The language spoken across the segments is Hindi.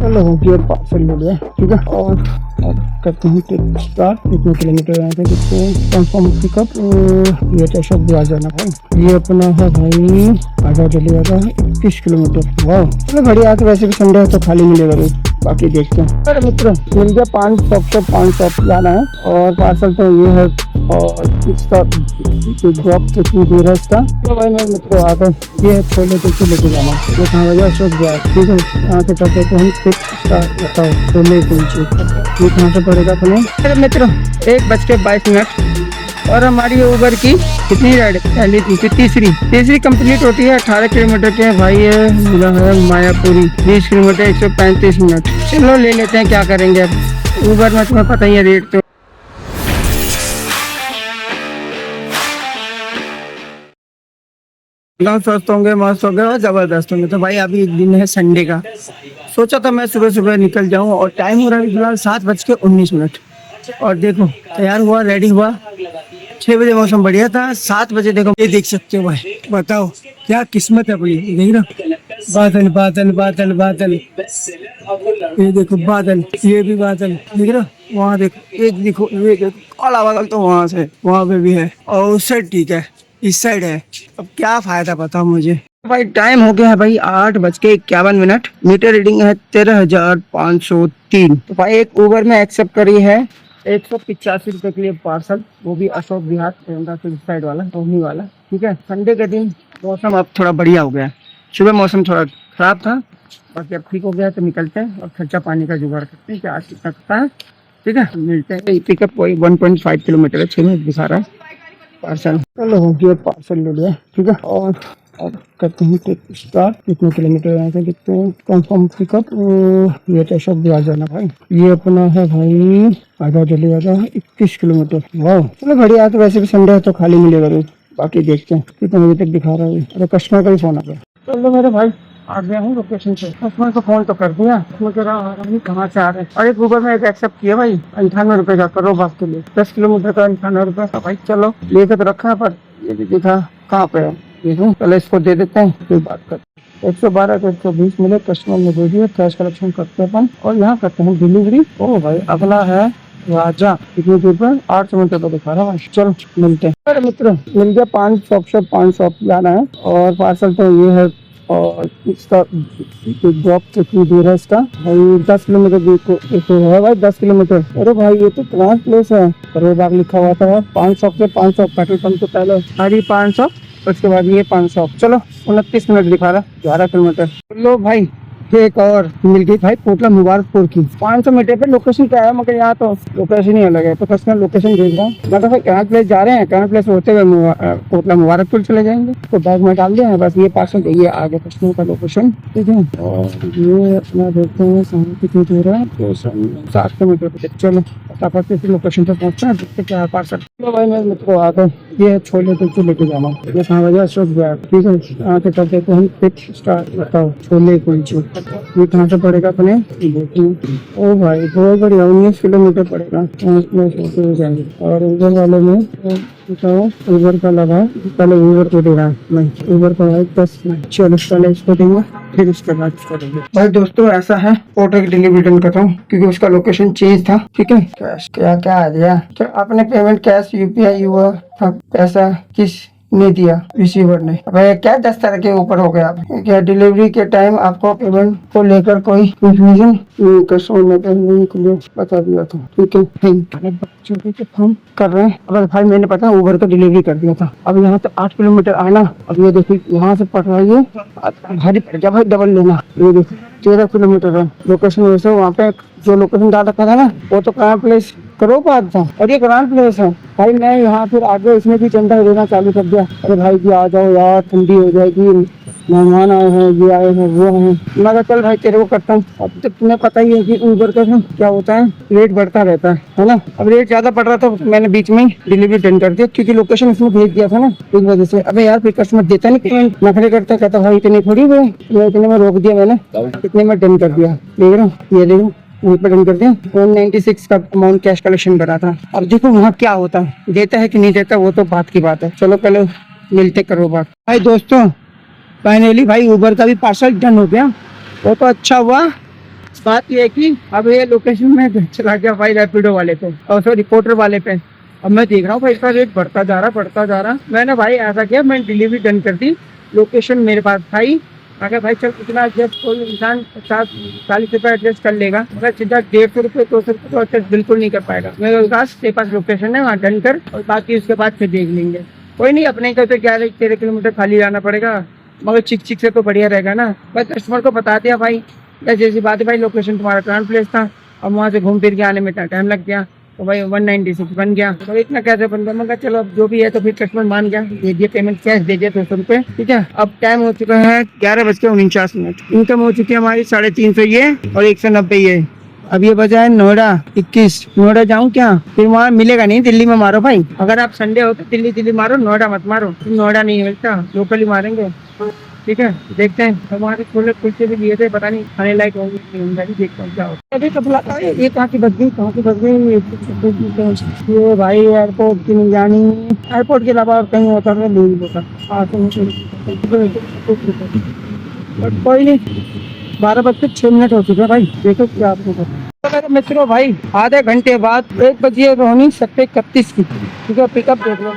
चलो हो गया, पार्सल ले लिया, ठीक है। और अब करते हैं ट्रिप स्टार्ट। कितने किलोमीटर यहाँ पे देखते हैं। कंफर्म पिकअप ये तो सब आ जाना भाई। ये अपना है भाई आधा चले जाता है 21 किलोमीटर। वाह चलो बढ़िया। तो वैसे भी संडे है तो खाली मिलेगा भाई, बाकी देखते हैं। अरे मित्र मिल गया 5 शॉप से 5 शॉप जाना है और पार्सल तो ये है। और इसका ड्रॉप कितनी दूर है इसका, तो भाई मैं मित्र आ गए। ये छोले कुछ लेके जाना, ये कहाँ बजा अशोक विहार, ठीक है। यहाँ से करते तो हम फिर बताओ छोले कुलचे ये कहाँ से पड़ेगा अपने। अरे मित्र 1:22 और हमारी उबर की कितनी राइड पहली दूसरी तीसरी कंप्लीट होती है। 18 किलोमीटर के भाई ये मिला है मायापुरी, 20 किलोमीटर 135 मिनट। चलो ले लेते हैं, क्या करेंगे अब। उबर में तुम्हें पता ही है रेट तो। स्वस्थ होंगे, मस्त होंगे और जबरदस्त होंगे। तो भाई अभी एक दिन है संडे का, सोचा था मैं सुबह सुबह निकल जाऊं और टाइम हो रहा है फिलहाल 7:19। और देखो तैयार हुआ, रेडी हुआ। 6 बजे मौसम बढ़िया था, 7 बजे देखो ये देख सकते हो भाई। बताओ क्या किस्मत है अपनी, देख रहे बादल बादल बादल बादल, ये देखो बादल, ये भी बादल देख रहे हो। वहाँ देखो एक देखो, ये देखो काला बादल तो वहाँ से वहाँ पे भी है और उस साइड ठीक है, इस साइड है। अब क्या फायदा बताओ मुझे भाई। टाइम हो गया है भाई 8:51। मीटर रीडिंग है 13,503। तो भाई एक उबर में एक्सेप्ट करी है 185 रुपए के लिए पार्सल, वो भी अशोक विहार साइड वाला, टोहनी वाला, ठीक है। संडे के दिन मौसम अब थोड़ा बढ़िया हो गया। सुबह मौसम थोड़ा खराब था, बाकी अब ठीक हो गया। तो निकलते हैं और खर्चा पानी का जुगाड़ करते हैं, क्या आज कितना करता है, ठीक है। मिलते हैं। पिकअप वही 1.5 किलोमीटर है, 6 मिनट दिखा रहा है पार्सल। चलो हो गया, पार्सल ले लिया, ठीक है। और अब करते हैं ट्रिप स्टार्ट। कितने किलोमीटर यहाँ से देखते हैं। कंफर्म पिकअप ये तो सब भी आ जाना भाई। ये अपना है भाई आधा चले जाता है 21 किलोमीटर। वाह चलो बढ़िया। तो वैसे भी संडे है तो खाली मिलेगा भाई, बाकी देखते हैं। कितने बजे तक दिखा रहा है। अरे कस्टमर का ही फोन आ गया। चलो मेरे भाई आ गया हूँ लोकेशन पे। कस्टमर को फोन तो कर दिया, मैं कह रहा कहाँ से आ रहे हैं। और एक गूगल में एक एक्सेप्ट किया भाई 98 रुपए का करो बात के लिए, 10 किलोमीटर का 98 रुपए का। भाई चलो लेके तो रखा है, पर ये भी दिखा कहाँ पे है। देखो पहले इसको दे देते हैं फिर बात करते हैं। 112 को 120 मिले, कस्टमर ने दे दिया। कैश कलेक्शन करते हैं अपन और यहाँ करते हैं डिलीवरी। ओ भाई अगला है राजा, कितनी दूर पर 8 मिनट पर दिखा रहा है। चलो मिलते हैं। अरे मित्र मिल गया 5 शॉप से 5 शॉप जाना है और पार्सल तो ये है। और इसका ड्रॉप कितनी दूर है इसका भाई, 10 किलोमीटर दूर है भाई, 10 किलोमीटर। अरे भाई ये तो ट्रांस प्लेस है, करोड़ बाग लिखा हुआ था। 500 से 500 पेट्रोल पंप तो पहले हरी 500, उसके बाद ये 500। चलो 29 मिनट दिखा रहा, 11 किलोमीटर। लो भाई एक और मिल गई भाई, कोटला मुबारकपुर की 500 मीटर पे लोकेशन क्या है, मगर यहाँ तो लोकेशन ही अलग है। तो कस्टमर लोकेशन भेज रहा हूँ, मतलब भाई कनाट प्लेस जा रहे हैं, कनाट प्लेस होते हुए कोटला मुबारकपुर चले जाएंगे। तो बैग में डाल दिया है बस, ये पार्सल चाहिए आगे कस्टमर का लोकेशन, ठीक है। और ये अपना देखते हैं कितनी दूर है, 7 किलोमीटर। चलो फटाफट से लोकेशन पे पहुँचते हैं, देखते क्या है पार्सल। चलो भाई मैं मित्र आ गए। ये छोले कुलचे लेके जाना, ये कहाँ बजा अशोक विहार, ठीक है। यहाँ से करते तो हम फिर स्टार्ट। बताओ छोले कुलचे ये कहाँ से पड़ेगा अपने। ओ भाई बहुत बढ़िया, 19 किलोमीटर पड़ेगा। और उबर वाले में बताओ उबर का लगा, पहले उबर को देगा नहीं, उबर का है 10 में। चलो पहले इसको देंगे फिर उसके बाद इसको देंगे। भाई दोस्तों ऐसा है, ऑर्डर की डिलीवरी रिटर्न कर रहा हूँ क्योंकि उसका लोकेशन चेंज था, ठीक है। कैश क्या क्या आ गया, तो आपने पेमेंट कैश यूपीआई हुआ, पैसा किस नहीं दिया रिसीवर ने। भाई क्या 10 तरह के ऊपर हो गया। क्या डिलीवरी के टाइम आपको पेमेंट को लेकर कोई कंफ्यूजन बता दिया था, ठीक है। बच्चों हम कर रहे हैं। अब भाई मैंने पता उबर का डिलीवरी कर दिया था। अब यहाँ से 8 किलोमीटर आना। अब ये देखिए यहाँ से पड़ रहा है भारी पड़ गया भाई, डबल लेना। ये देखिए 13 किलोमीटर है लोकेशन। वैसे वहाँ पे जो लोकेशन डाल रखा था ना वो तो कहाँ प्लेस करो बात था, और ये करान प्लेस है भाई। मैं यहाँ फिर आगे इसमें भी चंदा देना चालू कर दिया। अरे भाई जी आ जाओ यार, ठंडी हो जाएगी, मेहमान आए हैं, ये आए हैं, वो हैं। मैं कहा चल भाई तेरे को करता हूँ। अब तो तुम्हें पता ही है कि उबर का क्या होता है, रेट बढ़ता रहता है ना। अब रेट ज्यादा बढ़ रहा था, मैंने बीच में डिलीवरी डन कर दिया क्योंकि लोकेशन इसमें भेज दिया था ना, इस वजह से। अबे यार फिर कस्टमर देता नहीं, नखरे करता, कहता भाई इतनी थोड़ी भाई, इतने में रोक दिया मैंने, इतने में डन कर दिया। देख रहा हूँ, ये देखो डन कर दिया। 196 का अमाउंट कैश कलेक्शन बना था। अब देखो वहाँ क्या होता है, देता है कि नहीं देता वो तो बात की बात है। चलो पहले मिलते करो बात। भाई दोस्तों फाइनली भाई उबर का भी पार्सल डन हो गया, वो तो अच्छा हुआ। बात ये है कि अब ये लोकेशन में चला गया भाई रैपिडो वाले पे, और सॉरी पोर्टर वाले पे। अब मैं देख रहा हूँ भाई इसका रेट बढ़ता जा रहा। मैंने भाई ऐसा किया, मैं डिलीवरी डन कर दी, लोकेशन मेरे पास था ही। अगर भाई चल इतना एडजस्ट कोई इंसान 50-40 रुपये एडजस्ट कर लेगा, मगर सीधा 150 रुपये 200 रुपये तो एडजस्ट बिल्कुल नहीं कर पाएगा। मेरे पास लोकेशन है, वहाँ डन कर, और बाकी उसके बाद फिर देख लेंगे। कोई नहीं, अपने को तो 11-13 किलोमीटर खाली जाना पड़ेगा, मगर चिक से तो बढ़िया रहेगा ना। भाई कस्टमर को बता दिया भाई, जैसी बात है भाई, लोकेशन तुम्हारा करंट प्लेस था, अब वहाँ से घूम फिर के आने में इतना टाइम लग गया, तो भाई 196 बन गया। तो इतना कैसे बन गया, मगर चलो अब जो भी है, तो फिर कस्टमर मान गया, दे दिए पेमेंट, कैश दे दिया 200 रुपये। ठीक है, अब टाइम हो चुका है 11:49। इनकम हो चुकी है हमारी 350 ये, और 190 ये। अब ये बजा है नोएडा 21। नोएडा जाऊँ क्या? फिर वहाँ मिलेगा नहीं, दिल्ली में मारो भाई। अगर आप संडे हो तो दिल्ली मारो, नोएडा मत मारो, नोएडा नहीं मिलता, लोकल ही मारेंगे। ठीक है, देखते हैं। हमारे छोले कुलचे भी लिए थे, पता नहीं खाने लायक होंगे नहीं होंगे, देखते हैं क्या होता है। अभी तो बुलाता है, ये कहाँ की बस गई, ये भाई एयरपोर्ट की नहीं जानी, एयरपोर्ट के अलावा और कहीं होता है नहीं होता। कोई नहीं, 12:06 हो चुके हैं भाई, देखो क्या आपको। तो मेरे मित्रों भाई, आधे घंटे बाद 1 बजे रोहिणी 7:31 की, ठीक है, पिकअप देख लो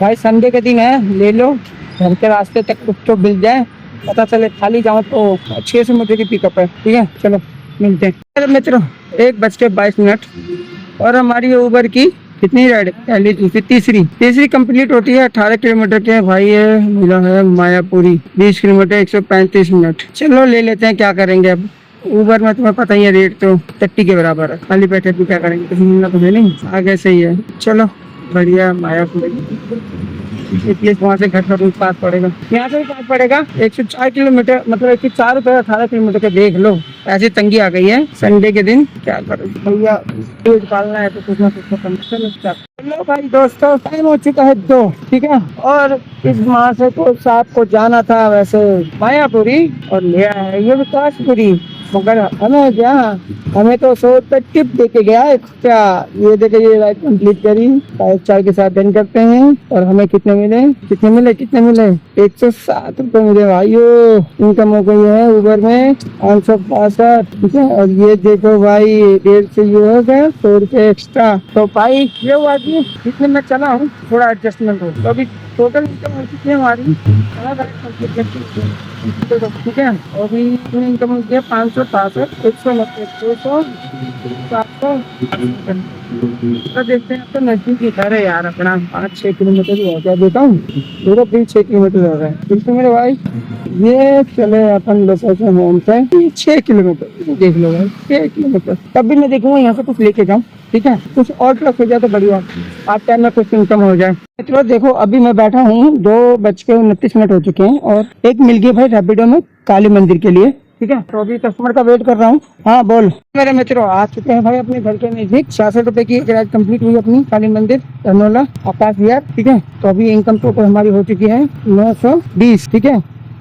भाई, संडे के दिन है, ले लो, घर के रास्ते तक कुछ तो मिल जाए, पता चले खाली जाओ तो 600 मीटर की पिकअप है। ठीक है, चलो मिलते हैं। मेरे मित्रों 1:22, और हमारी ऊबर की कितनी राइड, पहली दूसरी तीसरी कंप्लीट होती है। 18 किलोमीटर के भाई ये मिला है मायापुरी, 20 किलोमीटर 135 मिनट। चलो ले लेते हैं, क्या करेंगे अब। ऊबर में तुम्हें पता ही है, रेट तो टट्टी के बराबर है, खाली बैठे भी क्या करेंगे, कुछ मिलना तो है नहीं, आगे से ही है। चलो बढ़िया, मायापुरी वहाँ से घर का रूट पास पड़ेगा, यहाँ से भी पास पड़ेगा 104 किलोमीटर, मतलब 104 रुपये 18 किलोमीटर के। देख लो, ऐसी तंगी आ गई है संडे के दिन, क्या करो भैया, पेट पालना है तो कुछ ना कुछ तो करना। चलो भाई दोस्तों, टाइम हो चुका है 2, ठीक है, और इस माह से तो साहब को जाना था वैसे मायापुरी, और ले आया है ये विकासपुरी, मगर हमें क्या, हमें तो 100 रुपये टिप दे के गया है क्या। ये देखे, ये राइड कंप्लीट करी, 4 के साथ डन करते हैं, और हमें कितने मिले 107 रुपये मिले भाइयों। इनकम हो गई है ऊबर में 562, ठीक है, और ये देखो भाई 1.5 से ये हो गया 100 रुपये एक्स्ट्रा। तो भाई ये हुआ कि जितने मैं चला हूँ थोड़ा एडजस्टमेंट हो, तो अभी टोटल इनकम हो चुकी है हमारी, ठीक है, और भी इनकम हो गया 562, 190, 200, 700। तो देखते हैं, तो नजदीक ही घर है यार अपना, 5-6 किलोमीटर ही हो गया, देता हूँ पूरा 6 किलोमीटर हो रहा है। बिल्कुल मेरे भाई, ये चले अपन लोकेशन होम से 6 किलोमीटर, देख लो भाई 6 किलोमीटर। तब भी मैं देखूंगा यहाँ से कुछ लेके जाऊँ, ठीक है, कुछ और प्लस हो जाए तो बढ़िया, आप टाइम में कुछ इनकम हो जाए। तो देखो अभी मैं बैठा हूँ, 2:29 हो चुके हैं, और एक मिल गई भाई रैपिडो में काली मंदिर के लिए, ठीक है, तो अभी कस्टमर का वेट कर रहा हूँ। हाँ बोल। मेरे मित्रों आ चुके हैं भाई अपने घर के नजदीक, 66 रुपए की एक राइड कंप्लीट हुई अपनी, काली मंदिर धनोला आकाश विहार, ठीक है। तो अभी इनकम टोटल हमारी हो चुकी है 920, ठीक है।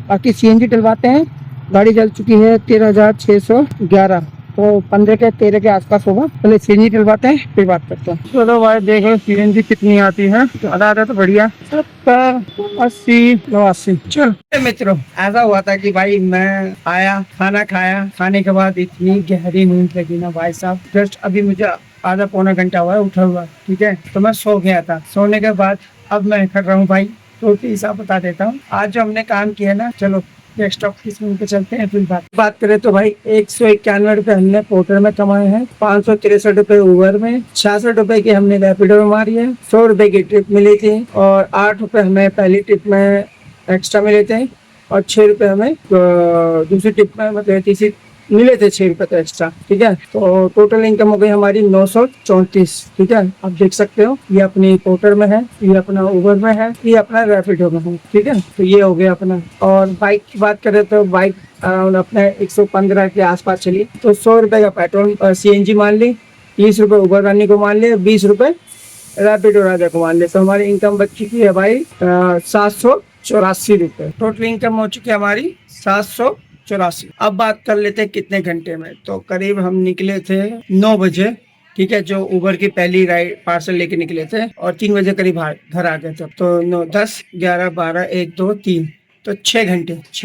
बाकी सीएनजी डलवाते हैं, गाड़ी चल चुकी है 13,611, तो 15 के 13 के आसपास होगा। पहले सीएनजी डलवाते हैं फिर बात करते हैं। चलो भाई देखो सीएनजी कितनी आती है, ज्यादा आता तो बढ़िया, 70, 80, 89। चल मित्रों, ऐसा हुआ था कि भाई मैं आया, खाना खाया, खाने के बाद इतनी गहरी नींद लगी ना भाई साहब, जस्ट अभी मुझे आधा पौना घंटा हुआ है उठा हुआ, ठीक है। तो मैं सो गया था, सोने के बाद अब मैं कर रहा हूँ भाई, तो हिसाब बता देता हूँ आज जो हमने काम किया ना। चलो नेक्स्ट ऑफिस पे चलते हैं, फिर बात करें तो भाई 191 रुपए हमने पोर्टर में कमाए हैं, 563 रुपए ऊबर में, 66 रुपए की हमने रैपिडो में मारी है, 100 रुपए की ट्रिप मिली थी, और 8 रुपए हमें पहली ट्रिप में एक्स्ट्रा मिले थे, और 6 रुपए हमें दूसरी ट्रिप में, मतलब तीसरी मिले थे 6 रुपए तो एक्स्ट्रा, ठीक है। तो टोटल इनकम हो गई हमारी 934, ठीक है। आप देख सकते हो, ये अपनी पोर्टर में है, ये अपना ऊबर में है, ये अपना रैपिडो में है, ठीक है। तो ये हो गया अपना। और बाइक की बात करें तो बाइक अराउंड अपने 115 के आसपास चली, तो 100 रुपए का पेट्रोल सीएनजी मान ली, 30 रुपए ऊबर रानी को मान लिया, 20 रुपए रैपिडो राजा को मान लिया। तो हमारी इनकम बच चुकी है भाई 784 रुपए। टोटल इनकम हो चुकी है हमारी 784। अब बात कर लेते हैं कितने घंटे में। तो करीब हम निकले थे 9 बजे, ठीक है, जो उबर की पहली राइड पार्सल लेके निकले थे, और 3 बजे करीब घर आ गए थे। तो 9, 10, 11, 12, 1, 2, 3, तो 6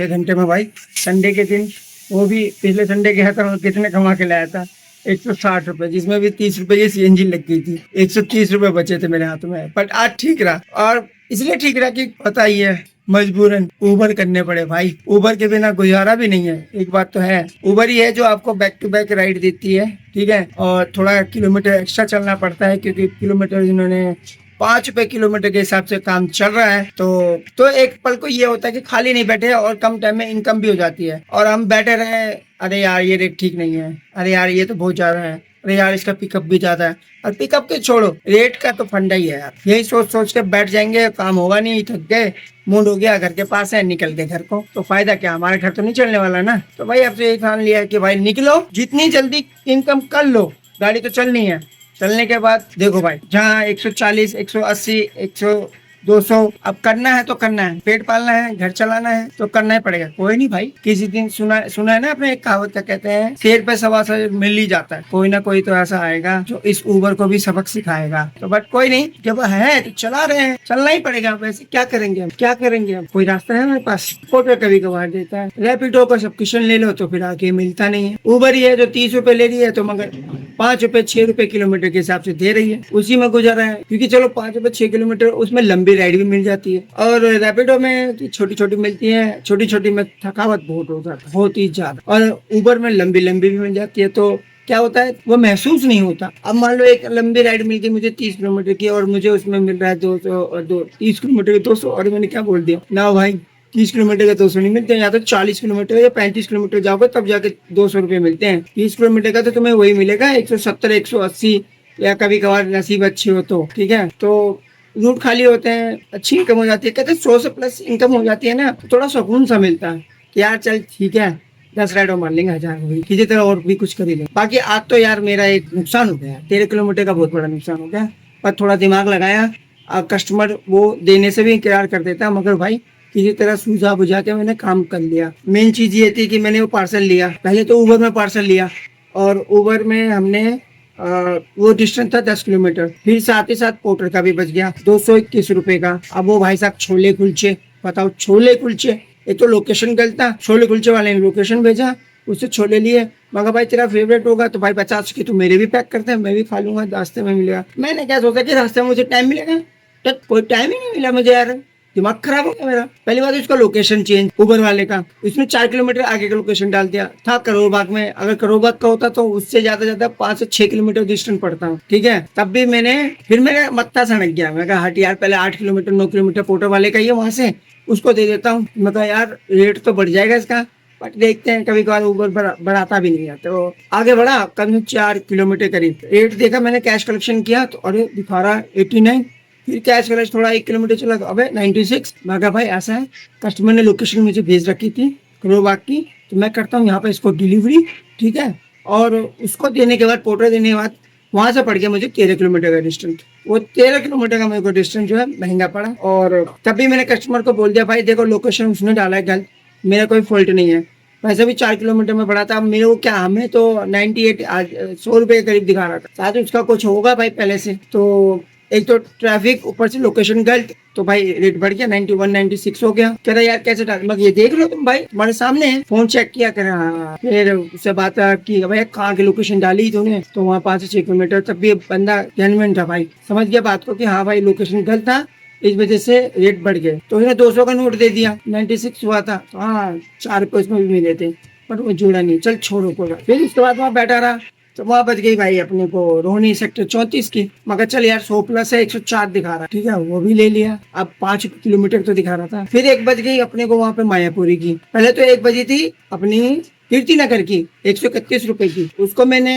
घंटे में भाई संडे के दिन वो भी पिछले संडे गया था और कितने कमा के लाया था, 160 रुपए, जिसमें भी 30 रुपए की सीएनजी लग गई थी। 130 रुपए बचे थे मेरे हाथ में, बट आज ठीक रहा। और इसलिए ठीक रहा कि पता ही है, मजबूरन उबर करने पड़े भाई। उबर के बिना गुजारा भी नहीं है। एक बात तो है, उबर ही है जो आपको बैक टू बैक राइड देती है, ठीक है, और थोड़ा किलोमीटर एक्स्ट्रा चलना पड़ता है क्योंकि किलोमीटर इन्होंने 5 रुपए किलोमीटर के हिसाब से काम चल रहा है। तो एक पल को ये होता है कि खाली नहीं बैठे और कम टाइम में इनकम भी हो जाती है। और हम बैठे रहे, अरे यार ये रेट ठीक नहीं है, अरे यार ये तो बहुत ज्यादा है, अरे यार इसका पिकअप भी ज्यादा है। और पिकअप के छोड़ो, रेट का तो फंडा ही है यार। यही सोच सोच के बैठ जाएंगे, काम होगा नहीं, थक गए, मूड हो गया, घर के पास है, निकल गए घर को, तो फायदा क्या, हमारे घर तो नहीं चलने वाला ना। तो भाई अब से यही ठान लिया है कि भाई निकलो, जितनी जल्दी इनकम कर लो, गाड़ी तो चलनी है। चलने के बाद देखो भाई, जहाँ 140, 180, 100, 200 अब करना है तो करना है, पेट पालना है, घर चलाना है तो करना ही पड़ेगा। कोई नहीं भाई, किसी दिन सुना है ना अपने, एक कहावत क्या कहते हैं, शेर पे सवा सर मिल ही जाता है। कोई ना कोई तो ऐसा आएगा जो इस उबर को भी सबक सिखाएगा। तो बट कोई नहीं, जब है तो चला रहे हैं, चलना ही पड़ेगा। वैसे क्या करेंगे हम, क्या करेंगे हम, कोई रास्ता है हमारे पास? पोर्टर कभी कभार देता है, रैपिडो का सब्सक्रिप्शन ले लो तो फिर आगे मिलता नहीं है। उबर ही है जो 30 रुपए ले रही है, तो मगर 5 रुपए 6 रुपए किलोमीटर के हिसाब से दे रही है, उसी में गुजारा है। क्योंकि चलो 5 रुपए 6 किलोमीटर, उसमें लंबी राइड भी मिल जाती है। और रैपिडो में छोटी छोटी मिलती है, छोटी छोटी में थकावट बहुत होता है, बहुत ही ज्यादा। और उबर में लंबी लंबी भी मिल जाती है, तो क्या होता है, वो महसूस नहीं होता। अब मान लो एक लंबी राइड मिल गई मुझे 30 किलोमीटर की, और मुझे उसमें मिल रहा है 200 और 30 किलोमीटर के 200, और मैंने क्या बोल दिया ना भाई, 30 किलोमीटर का 200 नहीं मिलते, या तो 40 किलोमीटर या 35 किलोमीटर जाओगे तब जाके 200 रुपये मिलते हैं। 30 किलोमीटर का तो तुम्हें वही मिलेगा 170, 180, या कभी कभार नसीब अच्छी हो तो, ठीक है। तो रूट खाली होते हैं, अच्छी इनकम हो जाती है। कहते हैं 100 से प्लस इनकम हो जाती है ना, तो थोड़ा सुकून सा मिलता है कि यार चल ठीक है, 10 राइड और मार लेंगे, 1000 हुई, किसी तरह और भी कुछ कर ही लेंगे। बाकी आज तो यार मेरा एक नुकसान हो गया, 13 किलोमीटर का बहुत बड़ा नुकसान हो गया, पर थोड़ा दिमाग लगाया। कस्टमर वो देने से भी इनकार कर देता, मगर भाई किसी तरह सूझा बुझा के मैंने काम कर लिया। मेन चीज ये थी कि मैंने वो पार्सल लिया, पहले तो उबर में पार्सल लिया, और उबर में हमने वो डिस्टेंस था 10 किलोमीटर, फिर साथ ही साथ पोर्टर का भी बच गया 221 रुपए का। अब वो भाई साहब छोले कुलचे, बताओ छोले कुलचे, एक तो लोकेशन गलत था, छोले कुलचे वाले ने लोकेशन भेजा, उससे छोले लिए। मगर भाई तेरा फेवरेट होगा तो भाई 50 के तो मेरे भी पैक करते हैं, मैं भी खा लूंगा, रास्ते में मिलेगा। मैंने क्या सोचा कि रास्ते में मुझे टाइम मिलेगा, तो कोई टाइम ही नहीं मिला मुझे यार, दिमाग खराब हो गया मेरा। पहली बात उसका लोकेशन चेंज, उबर वाले का, उसने 4 किलोमीटर आगे का लोकेशन डाल दिया था करोल बाग में। अगर करोल बाग का होता तो उससे ज्यादा 5 से 6 किलोमीटर डिस्टेंस पड़ता हूँ, ठीक है। तब भी फिर मेरा मत्था सनक गया, मैं कहा हट यार, पहले 8 किलोमीटर 9 किलोमीटर पोर्टर वाले का ही है, वहां से उसको दे देता हूँ। मैं कहा यार रेट तो बढ़ जाएगा इसका, बट देखते हैं, कभी कभार उबर बढ़ाता भी नहीं है। तो आगे बढ़ा, कम 4 किलोमीटर करीब रेट देखा मैंने, कैश कलेक्शन किया तो अरे दिखा रहा 89। फिर कैश कलेक्शन थोड़ा 1 किलोमीटर चला तो अबे 96। मैं कहा भाई ऐसा है, कस्टमर ने लोकेशन मुझे भेज रखी थी करोल बाग की, तो मैं करता हूँ यहाँ पे इसको डिलीवरी, ठीक है। और उसको देने के बाद, पोर्टर देने के बाद, वहां से पड़ गया मुझे 13 किलोमीटर का डिस्टेंस। वो 13 किलोमीटर का मेरे को डिस्टेंस जो है महंगा पड़ा। और तभी मैंने कस्टमर को बोल दिया भाई देखो लोकेशन उसने डाला है गलत, मेरा कोई फॉल्ट नहीं है, वैसे भी 4 किलोमीटर में पड़ा था। मेरे को क्या, हमें तो 98 आज 100 रुपए के करीब दिखा रहा था, शायद उसका कुछ होगा भाई पहले से। तो एक तो ट्रैफिक, ऊपर से लोकेशन गलत, तो भाई रेट बढ़ गया, 91 96 हो गया। कह रहा यार कैसे डाल, मैं ये देख लो तुम भाई, तुम्हारे सामने है, फोन चेक किया कर रहा। हाँ। फिर उससे बात की भाई कहाँ की लोकेशन डाली तूने, तो वहाँ 5 से 6 किलोमीटर। तब भी बंदा जेन्युइन था भाई, समझ गया बात को कि हाँ भाई लोकेशन गलत था, इस वजह से रेट बढ़ गए। तो उसने 200 का नोट दे दिया, 96 हुआ था, तो हाँ 4 रुपये उसमें भी मिले थे, पर वो जुड़ा नहीं, चल छोड़ो कोई। फिर उसके बाद वहाँ बैठा रहा, तो वहाँ बच गई भाई अपने को रोहिणी सेक्टर 34 की। मगर चल यार 100 प्लस है, 104 दिखा रहा, ठीक है, वो भी ले लिया। अब 5 किलोमीटर तो दिखा रहा था। फिर एक बज गई अपने को वहाँ पे मायापुरी की। पहले तो एक बजी थी अपनी कीर्ति नगर की, 131 रुपए की, उसको मैंने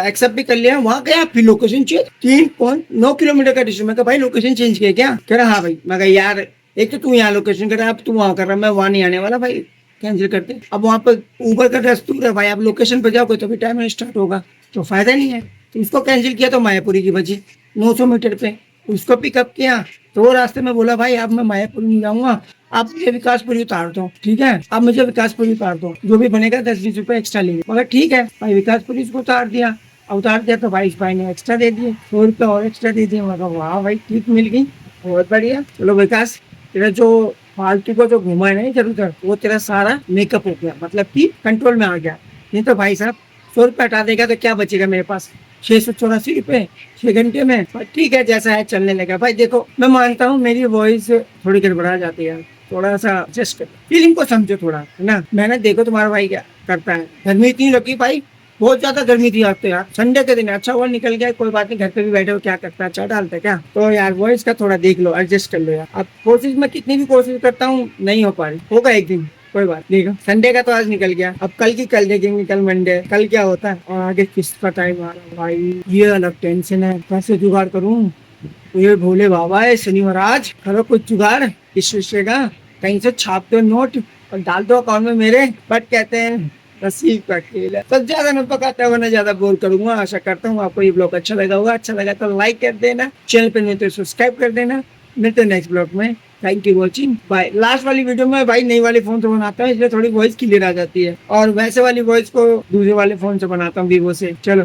एक्सेप्ट भी कर लिया। वहाँ गया, फिर लोकेशन चेंज, 3.9 किलोमीटर का डिस्टेंस। मैं कहा भाई लोकेशन चेंज किया क्या? कह रहा हाँ भाई। मैं कहा यार एक तो तू यहाँ लोकेशन कर रहा है, अब तू वहाँ कर रहा है, मैं वहाँ नहीं आने वाला भाई, कैंसिल करते। अब वहाँ पर ऊबर का दस्तूर है भाई, आप लोकेशन पे जाओगे तभी टाइम स्टार्ट होगा, तो फायदा नहीं है। तो उसको कैंसिल किया, तो मायापुरी की बची 900 मीटर पे। उसको पिकअप किया, तो वो रास्ते में बोला भाई अब मैं मायापुरी नहीं जाऊंगा, आप मुझे विकासपुरी उतार दो, ठीक है, आप मुझे विकासपुरी उतार दो, जो भी बनेगा 10-20 रुपए एक्स्ट्रा लेंगे। मगर ठीक है भाई, विकासपुरी उसको उतार दिया। तो भाई इस भाई ने एक्स्ट्रा दे दिए, 100 रुपये और एक्स्ट्रा दे दिए। मैं कहा वाह भाई ठीक मिल गई, बहुत बढ़िया। चलो विकास, तेरा जो फालतू को जो घुमा है ना इधर उधर, वो तेरा सारा मेकअप हो गया, मतलब कि कंट्रोल में आ गया। नहीं तो भाई साहब 100 रुपये हटा देगा तो क्या बचेगा मेरे पास, 684 रुपये 6 घंटे में। पर ठीक है, जैसा है चलने लगा। भाई देखो, मैं मानता हूँ मेरी वॉइस थोड़ी गड़बड़ा जाती है, थोड़ा सा जस्ट फीलिंग को समझो थोड़ा, है ना। मैंने देखो तुम्हारा भाई क्या करता है, गर्मी इतनी लगी भाई, बहुत ज्यादा गर्मी थी आज तो यार, संडे के दिन है। अच्छा हुआ निकल गया, कोई बात नहीं, घर पे भी बैठे हो, क्या करता है, चाय डालता है क्या। तो यार वॉइस का थोड़ा देख लो, एडजस्ट कर लो यार। अब कोशिश मैं कितनी भी कोशिश करता हूँ नहीं हो पा रही, होगा एक दिन, कोई बात नहीं। संडे का तो आज निकल गया, अब कल की कल देखेंगे, कल मंडे, कल क्या होता है और आगे किस्त का टाइम आ रहा है भाई, ये अलग टेंशन है, कैसे जुगाड़ करूँ। ये भोले बाबा है, शनि महाराज करो कुछ जुगाड़ इस विषय का, कहीं से छाप दो नोट और डाल दो अकाउंट में मेरे। बट कहते हैं नसीब का खेल है, तो ज्यादा न पकाता हुआ ना ज्यादा बोर करूंगा। आशा करता हूँ आपको ये ब्लॉग अच्छा लगा होगा, अच्छा लगा तो लाइक कर देना, चैनल पे नहीं तो सब्सक्राइब कर देना। मिलते हैं नेक्स्ट ब्लॉग में, thank you watching, bye. Last वाली वीडियो में भाई नई वाले फोन से बनाता हूँ, इसलिए थोड़ी वॉइस क्लियर आ जाती है, और वैसे वाली वॉइस को दूसरे वाले फोन से बनाता हूँ, वीवो से। चलो।